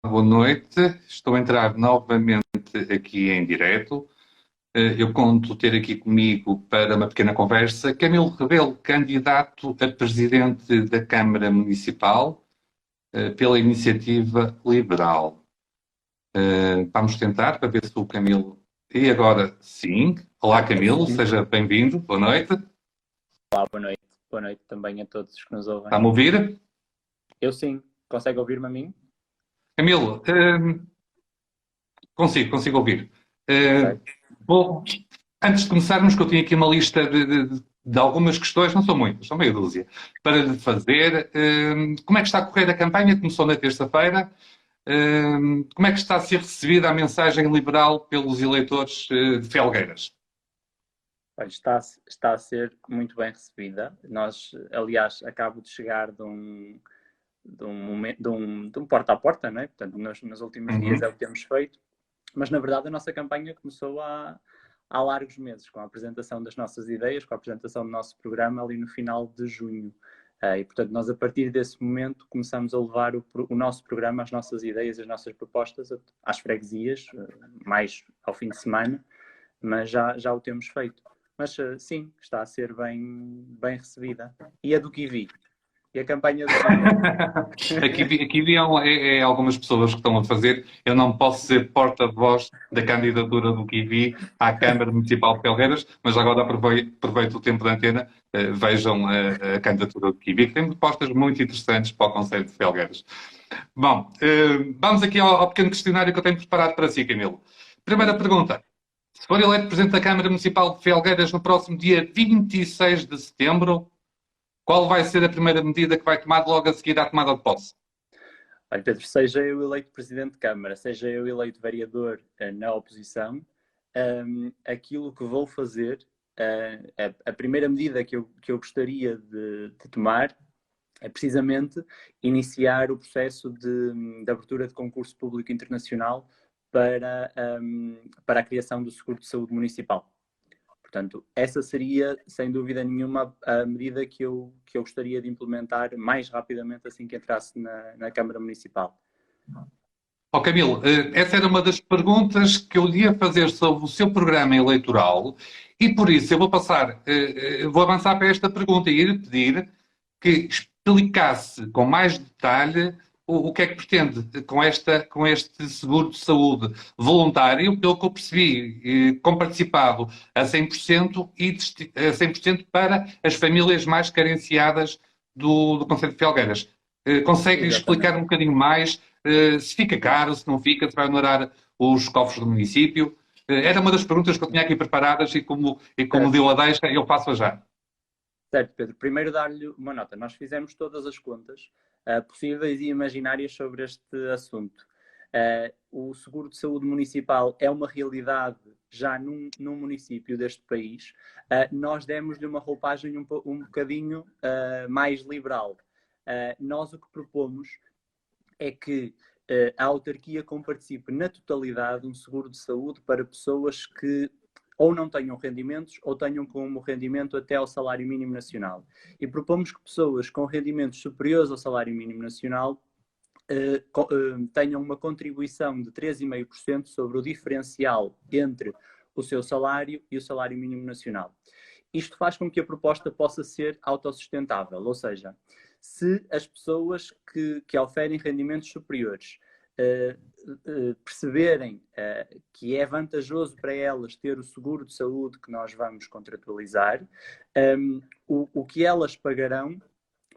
boa noite. Estou a entrar novamente aqui em direto. Eu conto ter aqui comigo para uma pequena conversa Camilo Rebelo, candidato a presidente da Câmara Municipal pela Iniciativa Liberal. Vamos tentar para ver se o Camilo... E agora sim. Olá Camilo, seja bem-vindo. Boa noite. Olá, boa noite. Boa noite também a todos que nos ouvem. Está-me a ouvir? Eu sim. Consegue ouvir-me a mim? Camilo, consigo ouvir. Perfeito. Bom, antes de começarmos, que eu tinha aqui uma lista de algumas questões, não são muitas, são meia dúzia, para lhe fazer. Como é que está a correr a campanha? Começou na terça-feira. Como é que está a ser recebida a mensagem liberal pelos eleitores de Felgueiras? Olha, está a ser muito bem recebida. Nós, aliás, acabo de chegar de um porta a porta, não é? Portanto, nos últimos dias é o que temos feito. Mas, na verdade, a nossa campanha começou há largos meses, com a apresentação das nossas ideias, com a apresentação do nosso programa ali no final de junho. E, portanto, nós a partir desse momento começamos a levar o nosso programa, as nossas ideias, as nossas propostas às freguesias, mais ao fim de semana, mas já o temos feito. Mas sim, está a ser bem recebida. E a do Kiwi? E a campanha do Kiwi? Aqui viam algumas pessoas que estão a fazer. Eu não posso ser porta-voz da candidatura do Kiwi à Câmara Municipal de Felgueiras, mas agora aproveito o tempo da antena. Vejam a candidatura do Kiwi, que tem propostas muito interessantes para o Conselho de Felgueiras. Bom, vamos aqui ao pequeno questionário que eu tenho preparado para si, Camilo. Primeira pergunta. Se for eleito Presidente da Câmara Municipal de Felgueiras no próximo dia 26 de setembro, qual vai ser a primeira medida que vai tomar logo a seguir à tomada de posse? Olha, Pedro, seja eu eleito Presidente de Câmara, seja eu eleito vereador na oposição, aquilo que vou fazer, a primeira medida que eu gostaria de tomar é precisamente iniciar o processo de abertura de concurso público internacional para a criação do seguro de saúde municipal. Portanto, essa seria, sem dúvida nenhuma, a medida que eu gostaria de implementar mais rapidamente assim que entrasse na Câmara Municipal. Camilo, essa era uma das perguntas que eu ia fazer sobre o seu programa eleitoral e por isso eu vou avançar para esta pergunta e ir pedir que explicasse com mais detalhe o que é que pretende com este seguro de saúde voluntário, pelo que eu percebi, comparticipado a 100% e a 100% para as famílias mais carenciadas do Concelho de Felgueiras. Consegue explicar um bocadinho mais se fica caro, se não fica, se vai honorar os cofres do município? Era uma das perguntas que eu tinha aqui preparadas e como deu a deixa, eu faço já. Certo, Pedro. Primeiro dar-lhe uma nota. Nós fizemos todas as contas possíveis e imaginárias sobre este assunto. O seguro de saúde municipal é uma realidade já num município deste país. Nós demos-lhe uma roupagem um bocadinho mais liberal. Nós o que propomos é que a autarquia comparticipe na totalidade um seguro de saúde para pessoas que ou não tenham rendimentos ou tenham como rendimento até ao salário mínimo nacional. E propomos que pessoas com rendimentos superiores ao salário mínimo nacional tenham uma contribuição de 3,5% sobre o diferencial entre o seu salário e o salário mínimo nacional. Isto faz com que a proposta possa ser autossustentável, ou seja, se as pessoas que oferem rendimentos superiores perceberem que é vantajoso para elas ter o seguro de saúde que nós vamos contratualizar, o que elas pagarão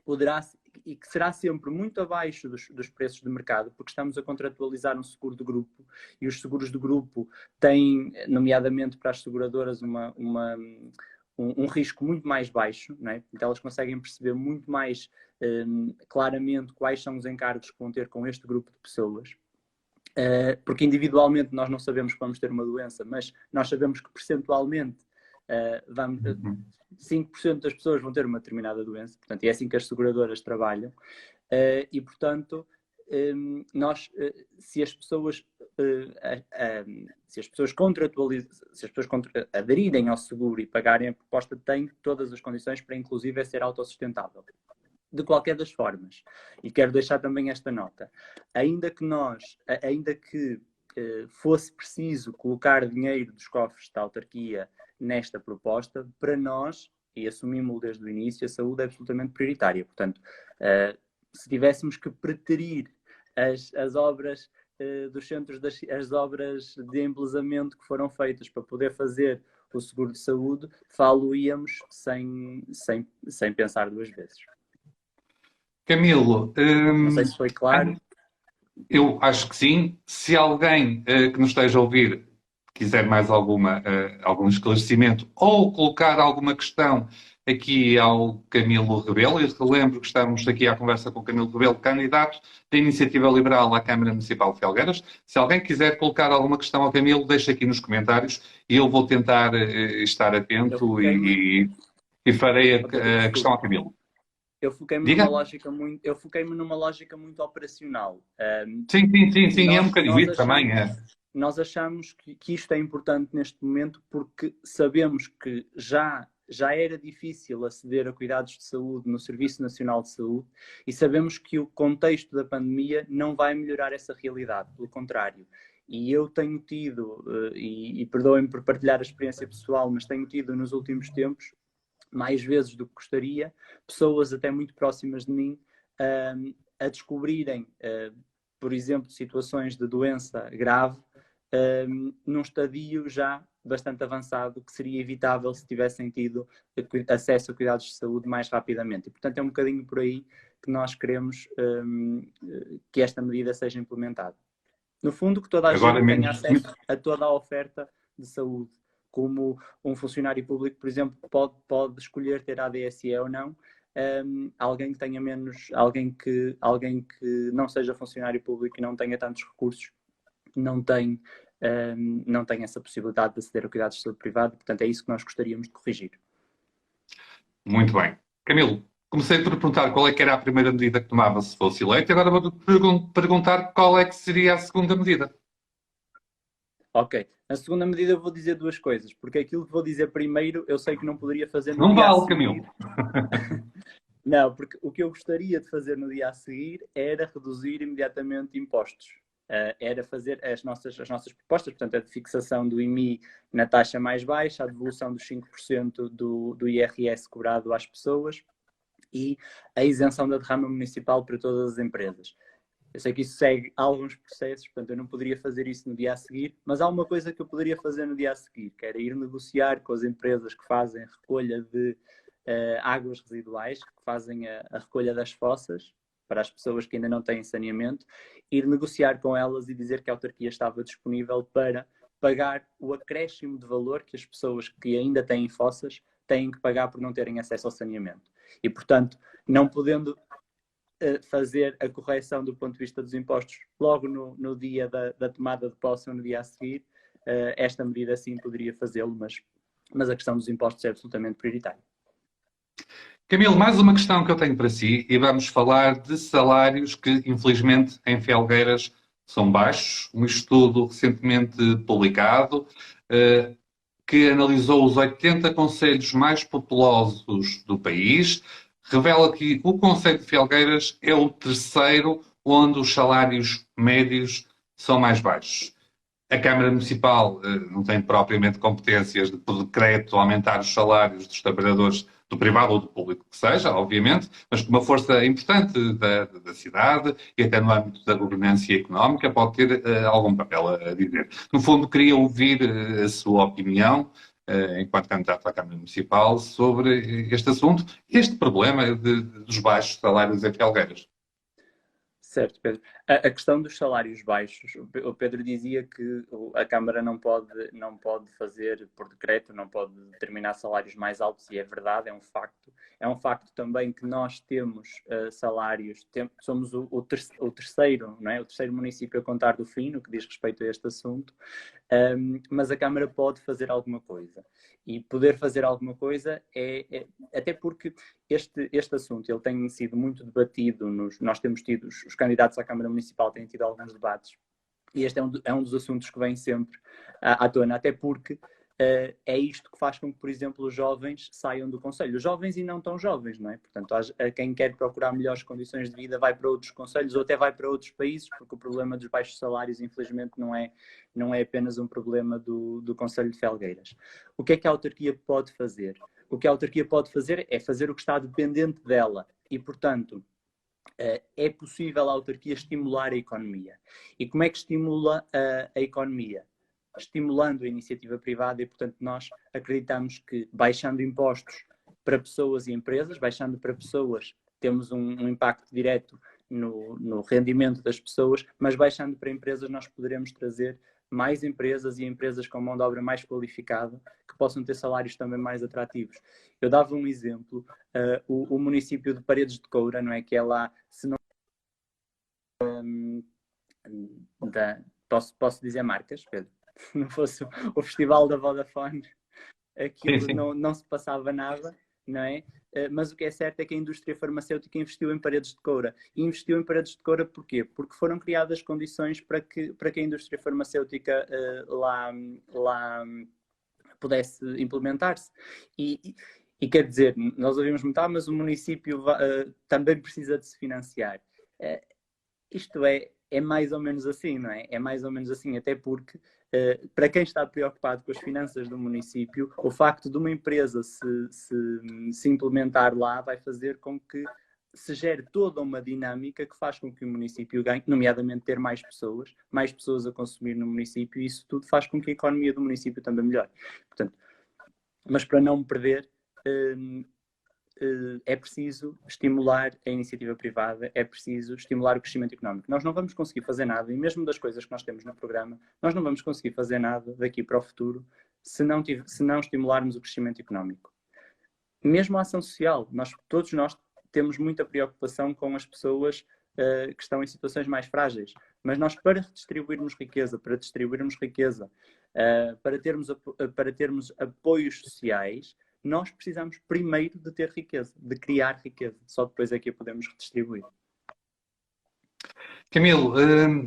poderá, e que será sempre muito abaixo dos preços de mercado, porque estamos a contratualizar um seguro de grupo, e os seguros de grupo têm, nomeadamente para as seguradoras, um risco muito mais baixo, não é? Então elas conseguem perceber muito mais claramente quais são os encargos que vão ter com este grupo de pessoas. Porque individualmente nós não sabemos que vamos ter uma doença, mas nós sabemos que percentualmente 5% das pessoas vão ter uma determinada doença, portanto, é assim que as seguradoras trabalham, e portanto, se as pessoas aderirem ao seguro e pagarem a proposta, têm todas as condições para inclusive ser autossustentável. De qualquer das formas, e quero deixar também esta nota, ainda que fosse preciso colocar dinheiro dos cofres da autarquia nesta proposta, para nós, e assumimos desde o início, a saúde é absolutamente prioritária. Portanto, se tivéssemos que preterir as obras dos centros, as obras de embelezamento que foram feitas para poder fazer o seguro de saúde, falo-íamos sem pensar duas vezes. Camilo, não sei se foi claro. Eu acho que sim. Se alguém que nos esteja a ouvir quiser mais algum esclarecimento ou colocar alguma questão aqui ao Camilo Rebelo, e relembro que estamos aqui à conversa com o Camilo Rebelo, candidato da Iniciativa Liberal à Câmara Municipal de Felgueiras. Se alguém quiser colocar alguma questão ao Camilo, deixe aqui nos comentários e eu vou tentar estar atento e farei a questão ao Camilo. Eu foquei-me numa lógica muito operacional. Sim, é um bocadinho isso também. Nós achamos que isto é importante neste momento porque sabemos que já era difícil aceder a cuidados de saúde no Serviço Nacional de Saúde e sabemos que o contexto da pandemia não vai melhorar essa realidade, pelo contrário. E eu tenho tido, e perdoem-me por partilhar a experiência pessoal, mas tenho tido nos últimos tempos, mais vezes do que gostaria, pessoas até muito próximas de mim a descobrirem, por exemplo, situações de doença grave num estadio já bastante avançado, que seria evitável se tivessem tido acesso a cuidados de saúde mais rapidamente. E, portanto, é um bocadinho por aí que nós queremos que esta medida seja implementada. No fundo, que toda a gente tenha acesso a toda a oferta de saúde. Como um funcionário público, por exemplo, pode escolher ter ADSE ou não, alguém que tenha menos, alguém que não seja funcionário público e não tenha tantos recursos, não tem essa possibilidade de aceder a cuidados de saúde privado. Portanto, é isso que nós gostaríamos de corrigir. Muito bem. Camilo, comecei por perguntar qual é que era a primeira medida que tomava se fosse eleito, agora vou perguntar qual é que seria a segunda medida. Ok. Na segunda medida eu vou dizer duas coisas, porque aquilo que vou dizer primeiro eu sei que não poderia fazer no dia a seguir. Camilo. Não, porque o que eu gostaria de fazer no dia a seguir era reduzir imediatamente impostos. Era fazer as nossas propostas, portanto, a de fixação do IMI na taxa mais baixa, a devolução dos 5% do IRS cobrado às pessoas e a isenção da derrama municipal para todas as empresas. Eu sei que isso segue alguns processos, portanto eu não poderia fazer isso no dia a seguir, mas há uma coisa que eu poderia fazer no dia a seguir, que era ir negociar com as empresas que fazem a recolha de águas residuais, que fazem a recolha das fossas, para as pessoas que ainda não têm saneamento, ir negociar com elas e dizer que a autarquia estava disponível para pagar o acréscimo de valor que as pessoas que ainda têm fossas têm que pagar por não terem acesso ao saneamento. E, portanto, não podendo fazer a correção do ponto de vista dos impostos logo no dia da tomada de posse ou no dia a seguir, esta medida sim poderia fazê-lo, mas a questão dos impostos é absolutamente prioritária. Camilo, mais uma questão que eu tenho para si e vamos falar de salários que, infelizmente, em Felgueiras são baixos. Um estudo recentemente publicado que analisou os 80 concelhos mais populosos do país revela que o concelho de Felgueiras é o terceiro onde os salários médios são mais baixos. A Câmara Municipal não tem propriamente competências de, por decreto, aumentar os salários dos trabalhadores do privado ou do público que seja, obviamente, mas com uma força importante da cidade e até no âmbito da governança económica pode ter algum papel a dizer. No fundo, queria ouvir a sua opinião enquanto candidato à Câmara Municipal, sobre este assunto, este problema dos baixos salários em Felgueiras. Certo, Pedro. A questão dos salários baixos, o Pedro dizia que a Câmara não pode fazer por decreto, não pode determinar salários mais altos, e é verdade, é um facto. É um facto também que nós temos salários, somos o terceiro, não é? O terceiro município a contar do fim, no que diz respeito a este assunto, mas a Câmara pode fazer alguma coisa. E poder fazer alguma coisa até porque este assunto ele tem sido muito debatido, nós temos tido, os candidatos à Câmara Municipal têm tido alguns debates, e este é um dos assuntos que vem sempre à tona, até porque é isto que faz com que, por exemplo, os jovens saiam do concelho. Os jovens e não tão jovens, não é? Portanto, quem quer procurar melhores condições de vida vai para outros concelhos ou até vai para outros países, porque o problema dos baixos salários, infelizmente, não é apenas um problema do Concelho de Felgueiras. O que é que a autarquia pode fazer? O que a autarquia pode fazer é fazer o que está dependente dela e, portanto, é possível a autarquia estimular a economia. E como é que estimula a economia? Estimulando a iniciativa privada e, portanto, nós acreditamos que baixando impostos para pessoas e empresas, baixando para pessoas, temos um impacto direto no rendimento das pessoas, mas baixando para empresas nós poderemos trazer mais empresas e empresas com mão de obra mais qualificada que possam ter salários também mais atrativos. Eu dava um exemplo, o município de Paredes de Coura, não é? Que é lá, se não... Posso dizer marcas, Pedro? Se não fosse o festival da Vodafone, aquilo não se passava nada, não é? Mas o que é certo é que a indústria farmacêutica investiu em Paredes de Coura. E investiu em Paredes de Coura porquê? Porque foram criadas condições para que a indústria farmacêutica lá pudesse implementar-se. E quer dizer, nós ouvimos muito, mas o município também precisa de se financiar. Isto é mais ou menos assim, não é? É mais ou menos assim, até porque para quem está preocupado com as finanças do município, o facto de uma empresa se implementar lá vai fazer com que se gere toda uma dinâmica que faz com que o município ganhe, nomeadamente ter mais pessoas a consumir no município, e isso tudo faz com que a economia do município também melhore. Portanto, mas para não me perder, é preciso estimular a iniciativa privada, é preciso estimular o crescimento económico. Nós não vamos conseguir fazer nada, e mesmo das coisas que nós temos no programa, nós não vamos conseguir fazer nada daqui para o futuro se não estimularmos o crescimento económico. Mesmo a ação social, todos nós temos muita preocupação com as pessoas que estão em situações mais frágeis, mas nós para distribuirmos riqueza, para termos apoios sociais, nós precisamos primeiro de ter riqueza, de criar riqueza. Só depois é que a podemos redistribuir. Camilo,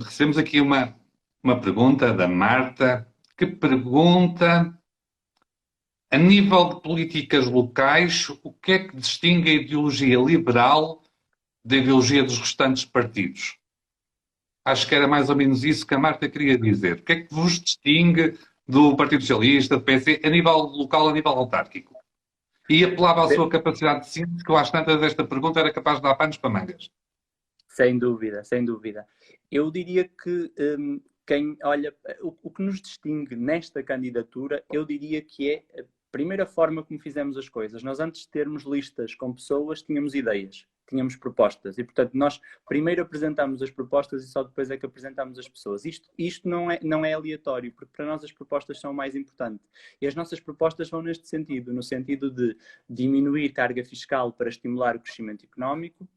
recebemos aqui uma pergunta da Marta, que pergunta: a nível de políticas locais, o que é que distingue a ideologia liberal da ideologia dos restantes partidos? Acho que era mais ou menos isso que a Marta queria dizer. O que é que vos distingue do Partido Socialista, do PSD, a nível local, a nível autárquico? E apelava à sua capacidade de síntese, que eu acho que tanto desta pergunta era capaz de dar panos para mangas. Sem dúvida, sem dúvida. Eu diria que o que nos distingue nesta candidatura, eu diria que é a primeira forma como fizemos as coisas. Nós, antes de termos listas com pessoas, tínhamos ideias, tínhamos propostas. E, portanto, nós primeiro apresentámos as propostas e só depois é que apresentámos as pessoas. Isto não é aleatório, porque para nós as propostas são o mais importante. E as nossas propostas vão neste sentido, no sentido de diminuir carga fiscal para estimular o crescimento económico.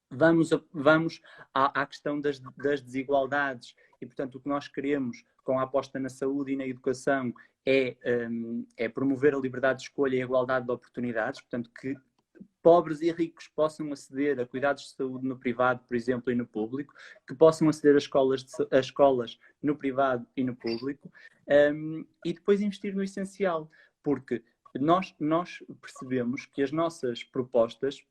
Vamos à questão das desigualdades e, portanto, o que nós queremos com a aposta na saúde e na educação é promover a liberdade de escolha e a igualdade de oportunidades, portanto, que pobres e ricos possam aceder a cuidados de saúde no privado, por exemplo, e no público, que possam aceder a escolas no privado e no público, e depois investir no essencial, porque nós percebemos que as nossas propostas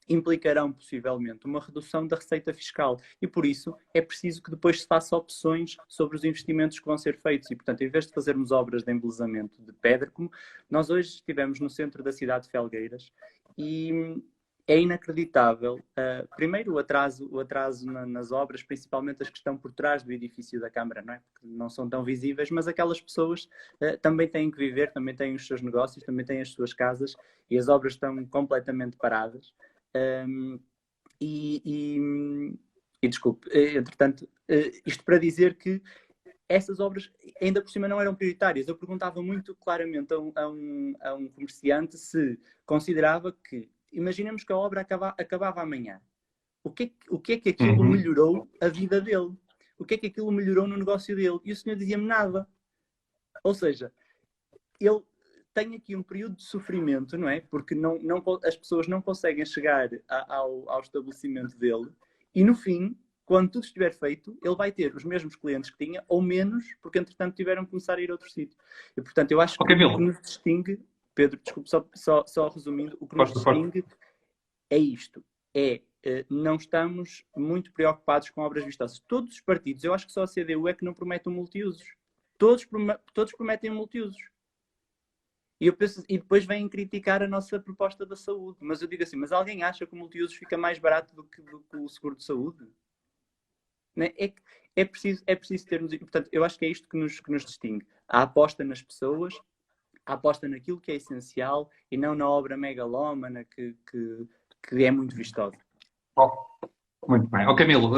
implicarão possivelmente uma redução da receita fiscal e por isso é preciso que depois se faça opções sobre os investimentos que vão ser feitos e, portanto, em vez de fazermos obras de embelezamento de pedra, como nós hoje estivemos no centro da cidade de Felgueiras e é inacreditável, primeiro o atraso nas obras, principalmente as que estão por trás do edifício da Câmara, não é? Porque não são tão visíveis, mas aquelas pessoas também têm que viver, também têm os seus negócios, também têm as suas casas e as obras estão completamente paradas. Desculpe, entretanto, isto para dizer que essas obras ainda por cima não eram prioritárias. Eu perguntava muito claramente a um comerciante se considerava que, imaginemos que a obra acabava amanhã. O que é que aquilo melhorou a vida dele? O que é que aquilo melhorou no negócio dele? E o senhor dizia-me nada. Ou seja, ele tem aqui um período de sofrimento, não é? Porque as pessoas não conseguem chegar ao estabelecimento dele e, no fim, quando tudo estiver feito, ele vai ter os mesmos clientes que tinha, ou menos, porque entretanto tiveram que começar a ir a outro sítio. E portanto, eu acho que o que nos distingue, Pedro, desculpe, só resumindo, o que nos distingue é isto. Não estamos muito preocupados com obras vistosas. Todos os partidos, eu acho que só a CDU é que não promete um multiusos. Todos prometem um multiusos. E depois vêm criticar a nossa proposta da saúde. Mas eu digo assim, mas alguém acha que o multiusos fica mais barato do que o seguro de saúde? Né? É preciso termos... Portanto, eu acho que é isto que nos distingue. A aposta nas pessoas, a aposta naquilo que é essencial e não na obra megalómana que é muito vistosa. Muito bem. Camilo,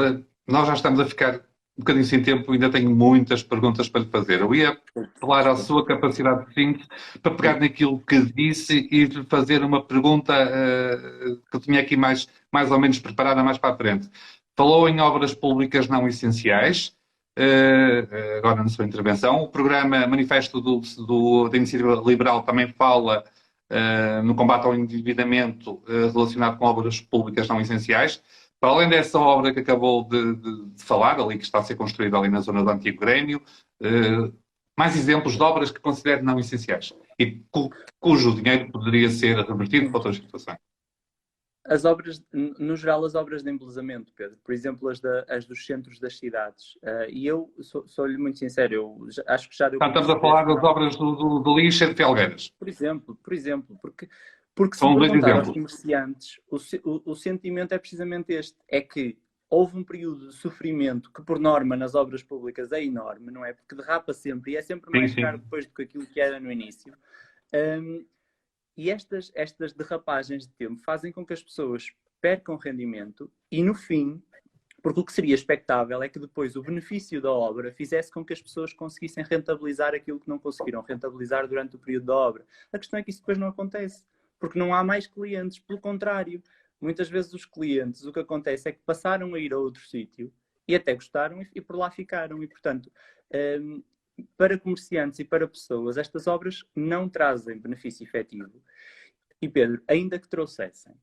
nós já estamos a ficar um bocadinho sem tempo, ainda tenho muitas perguntas para lhe fazer. Eu ia falar à sua capacidade de síntese para pegar naquilo que disse e lhe fazer uma pergunta que eu tinha aqui mais ou menos preparada mais para a frente. Falou em obras públicas não essenciais, agora na sua intervenção. O programa Manifesto da Iniciativa Liberal também fala no combate ao endividamento relacionado com obras públicas não essenciais. Para além dessa obra que acabou de falar, ali que está a ser construída ali na zona do Antigo Grêmio, mais exemplos de obras que considero não essenciais e cujo dinheiro poderia ser revertido para outras situações. As obras, no geral, as obras de embelezamento, Pedro. Por exemplo, as dos centros das cidades. E eu sou-lhe muito sincero, eu acho que já deu... Estamos a falar das obras do Lixa e de Felgueiras. Por exemplo, porque se perguntar aos comerciantes, o sentimento é precisamente este, é que houve um período de sofrimento que, por norma, nas obras públicas é enorme, não é? Porque derrapa sempre e é sempre mais caro depois do que aquilo que era no início. E estas derrapagens de tempo fazem com que as pessoas percam rendimento e, no fim, porque o que seria expectável é que depois o benefício da obra fizesse com que as pessoas conseguissem rentabilizar aquilo que não conseguiram rentabilizar durante o período da obra. A questão é que isso depois não acontece, porque não há mais clientes. Pelo contrário, muitas vezes os clientes, o que acontece é que passaram a ir a outro sítio e até gostaram e por lá ficaram. E, portanto, para comerciantes e para pessoas, estas obras não trazem benefício efetivo. E Pedro, ainda que trouxessem,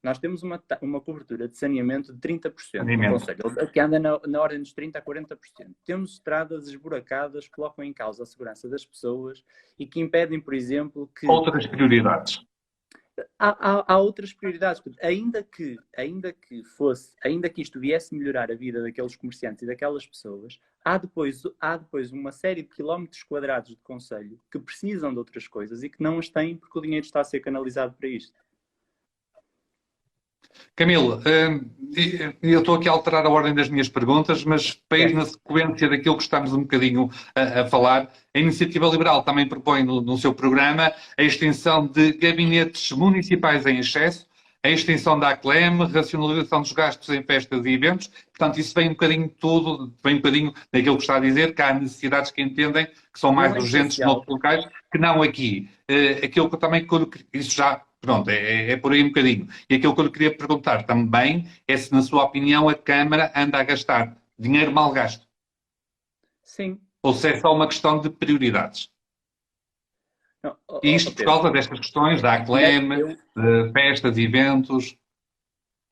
nós temos uma cobertura de saneamento de 30% no Conselho, que anda na ordem dos 30% a 40%. Temos estradas esburacadas que colocam em causa a segurança das pessoas e que impedem, por exemplo, que... Outras prioridades. Há outras prioridades. Ainda que isto viesse melhorar a vida daqueles comerciantes e daquelas pessoas, há depois uma série de quilómetros quadrados de concelho que precisam de outras coisas e que não as têm porque o dinheiro está a ser canalizado para isto. Camilo, eu estou aqui a alterar a ordem das minhas perguntas, mas para ir na sequência daquilo que estamos um bocadinho a falar, a Iniciativa Liberal também propõe no seu programa a extensão de gabinetes municipais em excesso, a extensão da ACLEM, racionalização dos gastos em festas e eventos. Portanto, isso vem um bocadinho daquilo que está a dizer, que há necessidades que entendem que são mais urgentes noutros locais que não aqui. Aquilo que eu também... Isso já... Pronto, é por aí um bocadinho. E aquilo que eu lhe queria perguntar também é se, na sua opinião, a Câmara anda a gastar dinheiro mal gasto. Sim. Ou se é só uma questão de prioridades. Não, isto por causa destas questões da ACLEM, de festas, eventos.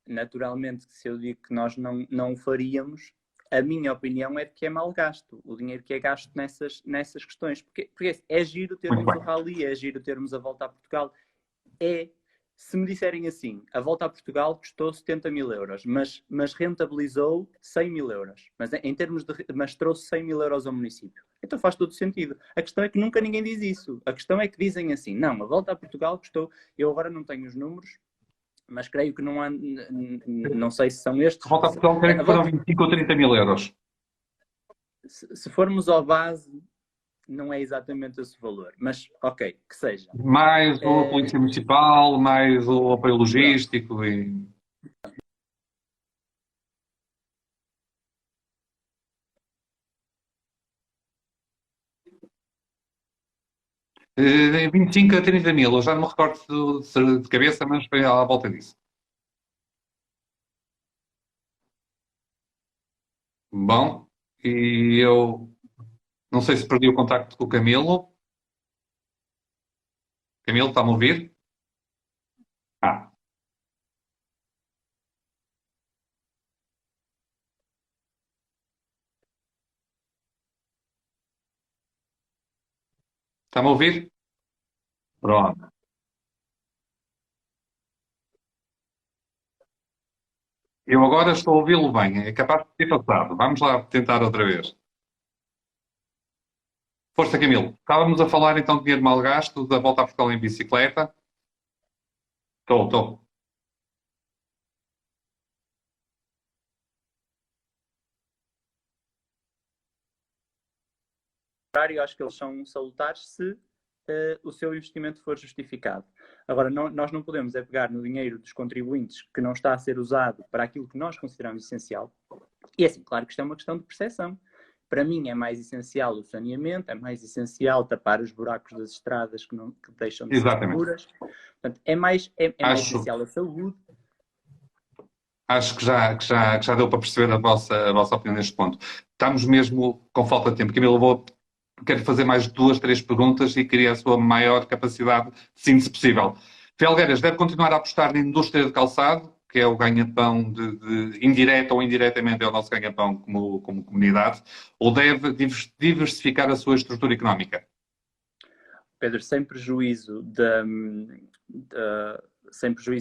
Naturalmente, se eu digo que nós não o faríamos, a minha opinião é que é mal gasto. O dinheiro que é gasto nessas questões. Porque é giro termos o Rally, é giro termos a Volta a Portugal. Se me disserem assim, a Volta a Portugal custou 70 mil euros, mas rentabilizou 100 mil euros, mas trouxe 100 mil euros ao município. Então faz todo sentido. A questão é que nunca ninguém diz isso. A questão é que dizem assim, não, a Volta a Portugal custou, eu agora não tenho os números, mas creio que não há, não sei se são estes. A Volta a Portugal creio que foram 25 ou 30 mil euros. Se formos ao base, não é exatamente esse valor, mas ok, que seja. Mais a Polícia Municipal, mais o apoio logístico e... De 25 a 30 mil, eu já não me recordo de cabeça, mas foi à volta disso. Bom, e eu não sei se perdi o contacto com o Camilo. Camilo, está-me a ouvir? Está-me a ouvir? Pronto. Eu agora estou a ouvi-lo bem. É capaz de ter passado. Vamos lá tentar outra vez. Força, Camilo. Estávamos a falar então de dinheiro mal gasto, da volta a Portugal em bicicleta. Estou. Eu acho que eles são salutares se o seu investimento for justificado. Agora, nós não podemos é pegar no dinheiro dos contribuintes que não está a ser usado para aquilo que nós consideramos essencial. E assim, claro que isto é uma questão de percepção. Para mim é mais essencial o saneamento, é mais essencial tapar os buracos das estradas que deixam de ser Exatamente. seguras. Portanto, é mais Acho, essencial a saúde. acho que já deu para perceber a vossa opinião neste ponto. Estamos mesmo com falta de tempo. Camilo, quero fazer mais 2, 3 perguntas e queria a sua maior capacidade de síntese possível. Felgueiras deve continuar a apostar na indústria de calçado, que é o ganha-pão indireto ou indiretamente é o nosso ganha-pão como comunidade, ou deve diversificar a sua estrutura económica? Pedro, sem prejuízo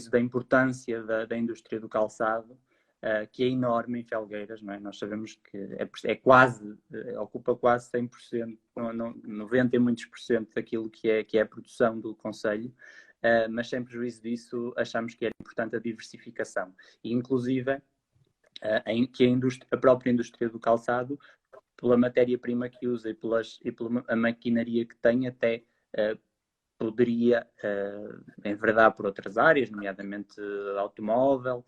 da importância da indústria do calçado, que é enorme em Felgueiras, não é? Nós sabemos que ocupa quase 100%, 90 e muitos por cento daquilo que é a produção do concelho, mas sem prejuízo disso, achamos que era importante a diversificação. E, inclusive, que a própria indústria do calçado, pela matéria-prima que usa e pela maquinaria que tem, até poderia enverdar por outras áreas, nomeadamente automóvel,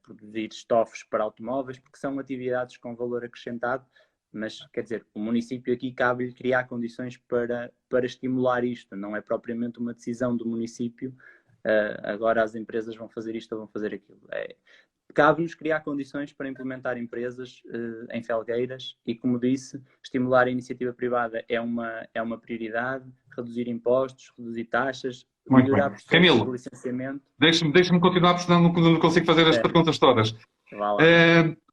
produzir estofos para automóveis, porque são atividades com valor acrescentado, mas, quer dizer, o município aqui cabe-lhe criar condições para estimular isto, não é propriamente uma decisão do município, agora as empresas vão fazer isto ou vão fazer aquilo. Cabe-nos criar condições para implementar empresas em Felgueiras e, como disse, estimular a iniciativa privada é uma prioridade, reduzir impostos, reduzir taxas, Muito melhorar bem. processos de Camilo, licenciamento. deixa-me continuar, porque senão não consigo fazer as É, perguntas todas. vá lá.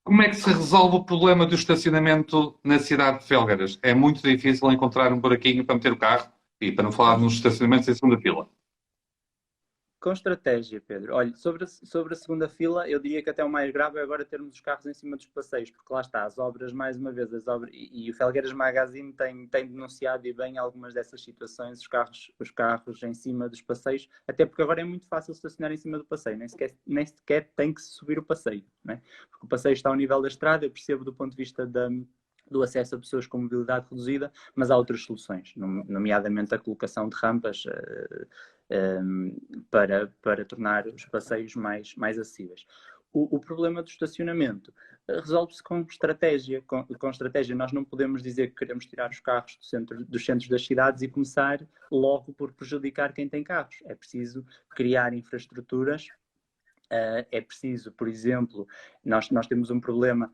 Como é que se resolve o problema do estacionamento na cidade de Felgueiras? É muito difícil encontrar um buraquinho para meter o carro e para não falar nos estacionamentos em segunda fila. Com estratégia, Pedro. Olha, sobre a segunda fila, eu diria que até o mais grave é agora termos os carros em cima dos passeios, porque lá está, as obras, mais uma vez, e o Felgueiras Magazine tem denunciado e bem algumas dessas situações, os carros em cima dos passeios, até porque agora é muito fácil estacionar em cima do passeio, nem sequer tem que se subir o passeio, não é? Porque o passeio está ao nível da estrada, eu percebo do ponto de vista do acesso a pessoas com mobilidade reduzida, mas há outras soluções, nomeadamente a colocação de rampas para tornar os passeios mais acessíveis. O problema do estacionamento resolve-se com estratégia. Com estratégia, nós não podemos dizer que queremos tirar os carros dos centros das cidades e começar logo por prejudicar quem tem carros. É preciso criar infraestruturas. É preciso, por exemplo, nós temos um problema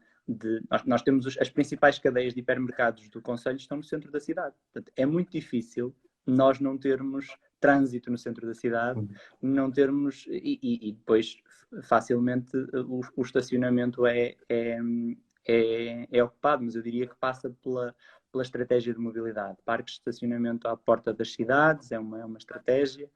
nós temos as principais cadeias de hipermercados do concelho estão no centro da cidade. Portanto, é muito difícil nós não termos trânsito no centro da cidade, não termos e depois facilmente o estacionamento é ocupado, mas eu diria que passa pela estratégia de mobilidade. Parques de estacionamento à porta das cidades é uma estratégia.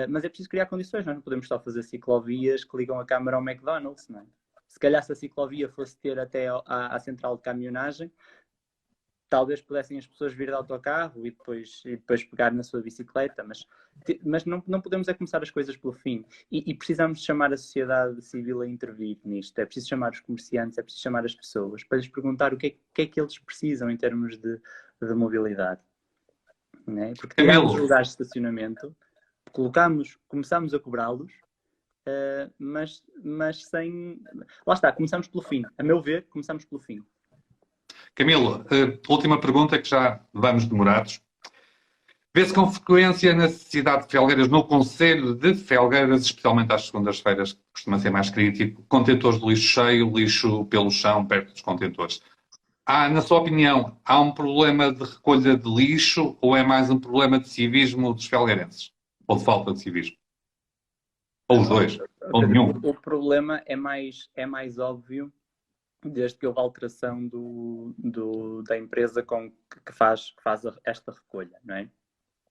Mas é preciso criar condições, nós não podemos só fazer ciclovias que ligam a Câmara ao McDonald's, não é? Se calhar se a ciclovia fosse ter até à central de caminhonagem, talvez pudessem as pessoas vir de autocarro e depois pegar na sua bicicleta, mas não podemos é começar as coisas pelo fim. E precisamos chamar a sociedade civil a intervir nisto. É preciso chamar os comerciantes, é preciso chamar as pessoas para lhes perguntar o que é que eles precisam em termos de mobilidade. Não é? Porque tiramos os lugares de estacionamento, começamos a cobrá-los, mas sem... Lá está, começamos pelo fim. A meu ver, começamos pelo fim. Camilo, última pergunta, que já vamos demorados. Vê-se com frequência na cidade de Felgueiras, no concelho de Felgueiras, especialmente às segundas-feiras, que costuma ser mais crítico, contentores de lixo cheio, lixo pelo chão, perto dos contentores. Na sua opinião, há um problema de recolha de lixo ou é mais um problema de civismo dos felgueirenses? Ou de falta de civismo? Ou os dois? Ou nenhum? O problema é mais óbvio desde que houve alteração da empresa que faz esta recolha, não é?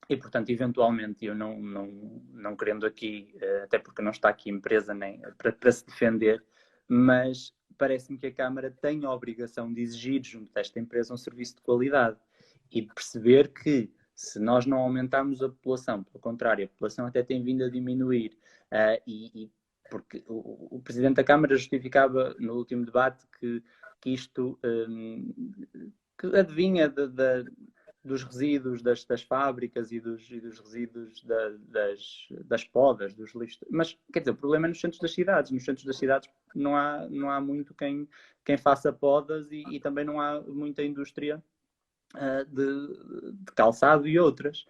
E, portanto, eventualmente, eu não querendo aqui, até porque não está aqui empresa nem para se defender, mas parece-me que a Câmara tem a obrigação de exigir junto desta empresa um serviço de qualidade e de perceber que se nós não aumentarmos a população, pelo contrário, a população até tem vindo a diminuir, porque o Presidente da Câmara justificava no último debate que isto que adivinha dos resíduos das fábricas e dos resíduos das podas, dos lixos. Mas, quer dizer, o problema é nos centros das cidades. Nos centros das cidades não há muito quem faça podas e também não há muita indústria de calçado e outras.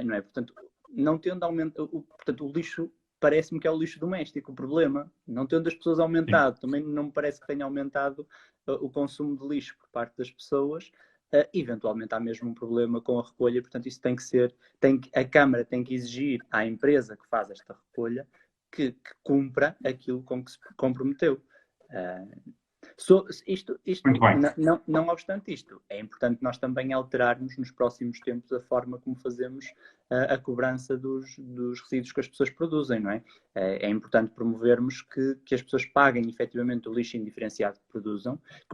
Não é? Portanto, não tendo aumento, portanto, o lixo parece-me que é o lixo doméstico o problema. Não tendo as pessoas aumentado, também não me parece que tenha aumentado o consumo de lixo por parte das pessoas. Eventualmente há mesmo um problema com a recolha, portanto isso tem que ser, a Câmara tem que exigir à empresa que faz esta recolha que cumpra aquilo com que se comprometeu. Muito bem. Não obstante isto, é importante nós também alterarmos nos próximos tempos a forma como fazemos a cobrança dos resíduos que as pessoas produzem, não é? É importante promovermos que as pessoas paguem efetivamente o lixo indiferenciado que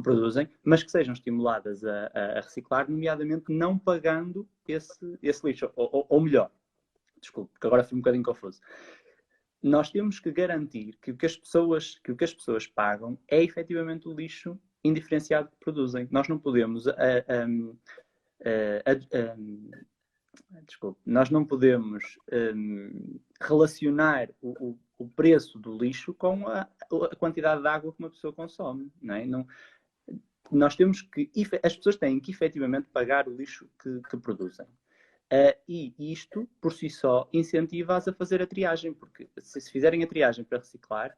produzem, mas que sejam estimuladas a reciclar, nomeadamente não pagando esse lixo. Ou melhor, desculpe, porque agora fui um bocadinho confuso. Nós temos que garantir que o que as pessoas pagam é efetivamente o lixo indiferenciado que produzem. Nós não podemos nós não podemos relacionar o preço do lixo com a quantidade de água que uma pessoa consome, não é? Nós temos que, as pessoas têm que efetivamente pagar o lixo que produzem. E isto, por si só, incentiva-as a fazer a triagem, porque se fizerem a triagem para reciclar,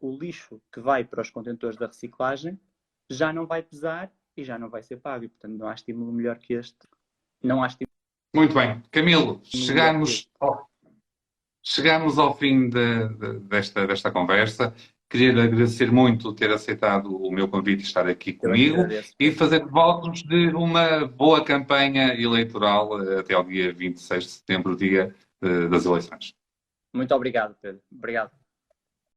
o lixo que vai para os contentores da reciclagem já não vai pesar e já não vai ser pago. E, portanto, não há estímulo melhor que este. Não há estímulo. Muito bem. Camilo, chegamos ao fim desta conversa. Queria agradecer muito ter aceitado o meu convite e estar aqui comigo e fazer votos de uma boa campanha eleitoral até ao dia 26 de setembro, dia das eleições. Muito obrigado, Pedro. Obrigado.